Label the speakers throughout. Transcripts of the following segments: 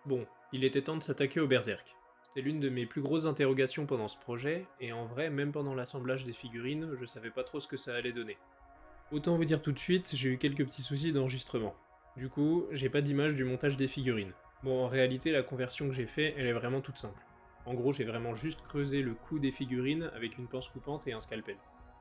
Speaker 1: Bon, il était temps de s'attaquer au Berserk. C'était l'une de mes plus grosses interrogations pendant ce projet, et en vrai, même pendant l'assemblage des figurines, je savais pas trop ce que ça allait donner. Autant vous dire tout de suite, j'ai eu quelques petits soucis d'enregistrement. Du coup, j'ai pas d'image du montage des figurines. Bon, en réalité, la conversion que j'ai fait, elle est vraiment toute simple. En gros, j'ai vraiment juste creusé le cou des figurines avec une pince coupante et un scalpel.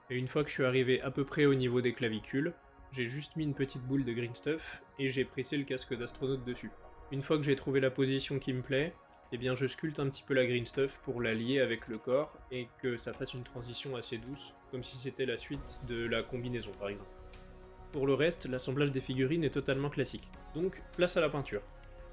Speaker 1: Et une fois que je suis arrivé à peu près au niveau des clavicules, j'ai juste mis une petite boule de green stuff et j'ai pressé le casque d'astronaute dessus. Une fois que j'ai trouvé la position qui me plaît, eh bien je sculpte un petit peu la green stuff pour la lier avec le corps et que ça fasse une transition assez douce, comme si c'était la suite de la combinaison par exemple. Pour le reste, l'assemblage des figurines est totalement classique, donc place à la peinture.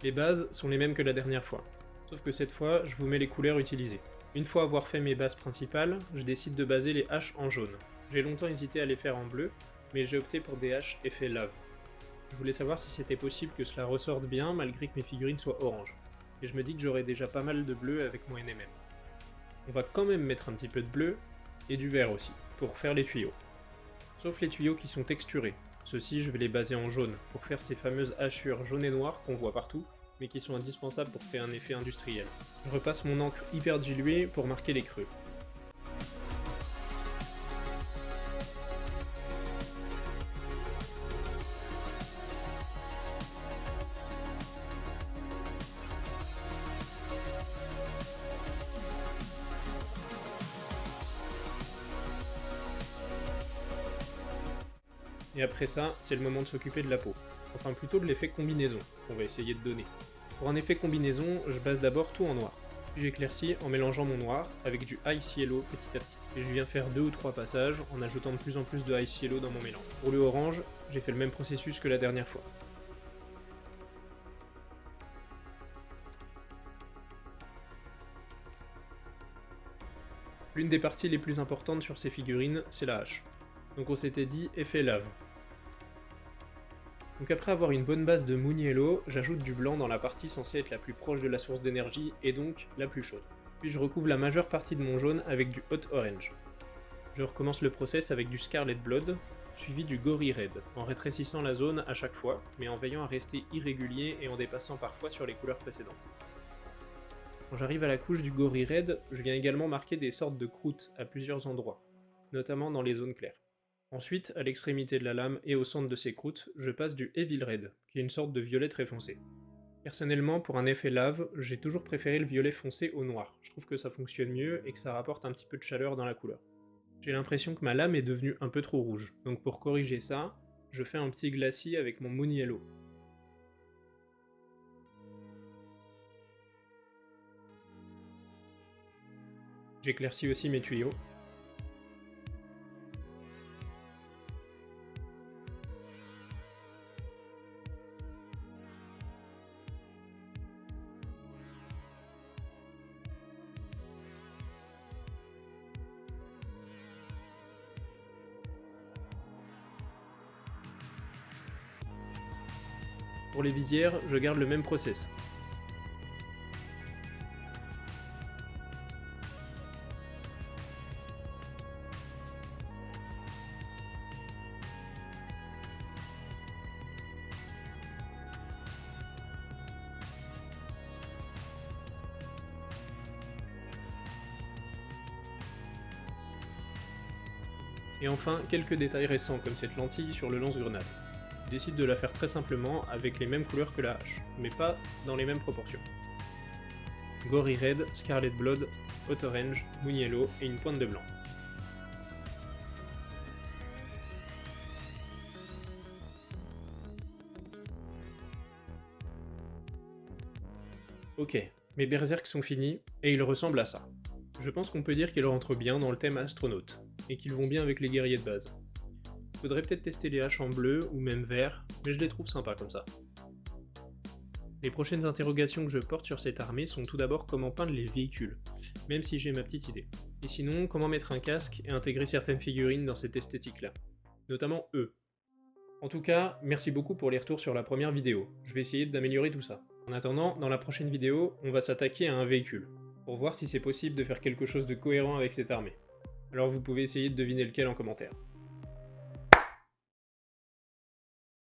Speaker 1: Les bases sont les mêmes que la dernière fois, sauf que cette fois, je vous mets les couleurs utilisées. Une fois avoir fait mes bases principales, je décide de baser les haches en jaune. J'ai longtemps hésité à les faire en bleu, mais j'ai opté pour des haches effet lave. Je voulais savoir si c'était possible que cela ressorte bien malgré que mes figurines soient orange. Et je me dis que j'aurai déjà pas mal de bleu avec mon NMM. On va quand même mettre un petit peu de bleu, et du vert aussi, pour faire les tuyaux. Sauf les tuyaux qui sont texturés. Ceux-ci, je vais les baser en jaune, pour faire ces fameuses hachures jaune et noires qu'on voit partout, mais qui sont indispensables pour créer un effet industriel. Je repasse mon encre hyper diluée pour marquer les creux. Et après ça, c'est le moment de s'occuper de la peau. Enfin plutôt de l'effet combinaison, qu'on va essayer de donner. Pour un effet combinaison, je base d'abord tout en noir. Puis j'éclaircis en mélangeant mon noir avec du ice yellow petit à petit. Et je viens faire 2 ou 3 passages en ajoutant de plus en plus de ice yellow dans mon mélange. Pour le orange, j'ai fait le même processus que la dernière fois. L'une des parties les plus importantes sur ces figurines, c'est la hache. Donc on s'était dit effet lave. Donc après avoir une bonne base de Moon Yellow, j'ajoute du blanc dans la partie censée être la plus proche de la source d'énergie et donc la plus chaude. Puis je recouvre la majeure partie de mon jaune avec du Hot Orange. Je recommence le process avec du Scarlet Blood, suivi du Gory Red, en rétrécissant la zone à chaque fois, mais en veillant à rester irrégulier et en dépassant parfois sur les couleurs précédentes. Quand j'arrive à la couche du Gory Red, je viens également marquer des sortes de croûtes à plusieurs endroits, notamment dans les zones claires. Ensuite, à l'extrémité de la lame et au centre de ces croûtes, je passe du Evil Red, qui est une sorte de violet très foncé. Personnellement, pour un effet lave, j'ai toujours préféré le violet foncé au noir. Je trouve que ça fonctionne mieux et que ça rapporte un petit peu de chaleur dans la couleur. J'ai l'impression que ma lame est devenue un peu trop rouge, donc pour corriger ça, je fais un petit glacis avec mon Moon Yellow. J'éclaircis aussi mes tuyaux. Pour les visières, je garde le même process. Et enfin, quelques détails restants comme cette lentille sur le lance-grenade. Je décide de la faire très simplement avec les mêmes couleurs que la hache, mais pas dans les mêmes proportions. Gory Red, Scarlet Blood, Hot Orange, Moon Yellow et une pointe de blanc. Ok, mes berserks sont finis, et ils ressemblent à ça. Je pense qu'on peut dire qu'ils rentrent bien dans le thème astronaute, et qu'ils vont bien avec les guerriers de base. Faudrait peut-être tester les haches en bleu ou même vert, mais je les trouve sympas comme ça. Les prochaines interrogations que je porte sur cette armée sont tout d'abord comment peindre les véhicules, même si j'ai ma petite idée. Et sinon, comment mettre un casque et intégrer certaines figurines dans cette esthétique-là. Notamment eux. En tout cas, merci beaucoup pour les retours sur la première vidéo, je vais essayer d'améliorer tout ça. En attendant, dans la prochaine vidéo, on va s'attaquer à un véhicule, pour voir si c'est possible de faire quelque chose de cohérent avec cette armée. Alors vous pouvez essayer de deviner lequel en commentaire.